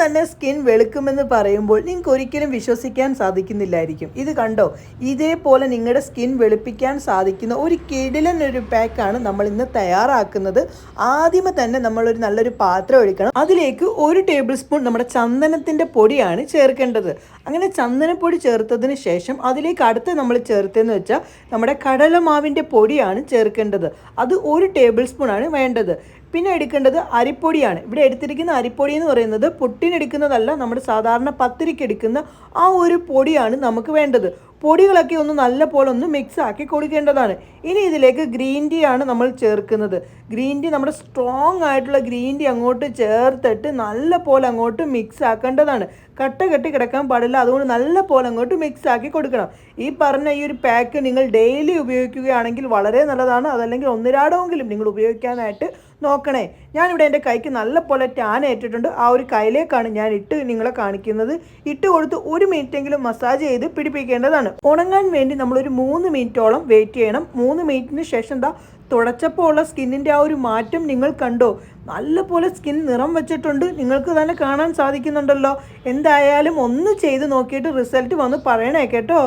തന്നെ സ്കിൻ വെളുക്കുമെന്ന് പറയുമ്പോൾ നിങ്ങൾക്ക് ഒരിക്കലും വിശ്വസിക്കാൻ സാധിക്കുന്നില്ലായിരിക്കും. ഇത് കണ്ടോ, ഇതേപോലെ നിങ്ങളുടെ സ്കിൻ വെളുപ്പിക്കാൻ സാധിക്കുന്ന ഒരു കിടിലൻ ഒരു പാക്കാണ് നമ്മൾ ഇന്ന് തയ്യാറാക്കുന്നത്. ആദ്യമേ തന്നെ നമ്മളൊരു നല്ലൊരു പാത്രം എടുക്കണം. അതിലേക്ക് 1 ടേബിൾ സ്പൂൺ നമ്മുടെ ചന്ദനത്തിൻ്റെ പൊടിയാണ് ചേർക്കേണ്ടത്. അങ്ങനെ ചന്ദനപ്പൊടി ചേർത്തതിന് ശേഷം അതിലേക്ക് അടുത്ത് നമ്മൾ ചേർത്തതെന്ന് വെച്ചാൽ നമ്മുടെ കടലമാവിൻ്റെ പൊടിയാണ് ചേർക്കേണ്ടത്. അത് 1 ടേബിൾ സ്പൂൺ ആണ് വേണ്ടത്. പിന്നെ എടുക്കേണ്ടത് അരിപ്പൊടിയാണ്. ഇവിടെ എടുത്തിരിക്കുന്ന അരിപ്പൊടി എന്ന് പറയുന്നത് പുട്ടിനെടുക്കുന്നതല്ല, നമ്മുടെ സാധാരണ പത്തിരിക്ക് എടുക്കുന്ന ആ ഒരു പൊടിയാണ് നമുക്ക് വേണ്ടത്. പൊടികളൊക്കെ ഒന്ന് നല്ല പോലെ ഒന്ന് മിക്സ് ആക്കി കൊടുക്കേണ്ടതാണ്. ഇനി ഇതിലേക്ക് ഗ്രീൻ ടീ ആണ് നമ്മൾ ചേർക്കുന്നത്. ഗ്രീൻ ടീ, നമ്മുടെ സ്ട്രോങ് ആയിട്ടുള്ള ഗ്രീൻ ടീ അങ്ങോട്ട് ചേർത്തിട്ട് നല്ല പോലെ അങ്ങോട്ട് മിക്സ് ആക്കേണ്ടതാണ്. കട്ട കെട്ടി കിടക്കാൻ പാടില്ല. അതുകൊണ്ട് നല്ല പോലെ അങ്ങോട്ട് മിക്സ് ആക്കി കൊടുക്കണം. ഈ പറഞ്ഞ ഈ ഒരു പാക്ക് നിങ്ങൾ ഡെയിലി ഉപയോഗിക്കുകയാണെങ്കിൽ വളരെ നല്ലതാണ്. അതല്ലെങ്കിൽ ഒന്നിരാടമെങ്കിലും നിങ്ങൾ ഉപയോഗിക്കാനായിട്ട് നോക്കണേ. ഞാനിവിടെ എൻ്റെ കൈക്ക് നല്ല പോലെ ടാൻ ഏറ്റിട്ടുണ്ട്. ആ ഒരു കൈയിലേക്കാണ് ഞാൻ നിങ്ങളെ കാണിക്കുന്നത്. ഇട്ട് കൊടുത്ത് 1 മിനിറ്റെങ്കിലും മസാജ് ചെയ്ത് പിടിപ്പിക്കേണ്ടതാണ്. ഉണങ്ങാൻ വേണ്ടി നമ്മളൊരു 3 മിനിറ്റോളം വെയിറ്റ് ചെയ്യണം. 3 മിനിറ്റിന് ശേഷം തുടച്ചപ്പോൾ ഉള്ള സ്കിന്നിൻ്റെ ആ ഒരു മാറ്റം നിങ്ങൾ കണ്ടോ? നല്ലപോലെ സ്കിൻ നിറം വെച്ചിട്ടുണ്ട്. നിങ്ങൾക്ക് തന്നെ കാണാൻ സാധിക്കുന്നുണ്ടല്ലോ. എന്തായാലും ഒന്ന് ചെയ്ത് നോക്കിയിട്ട് റിസൾട്ട് വന്ന് പറയണേ കേട്ടോ.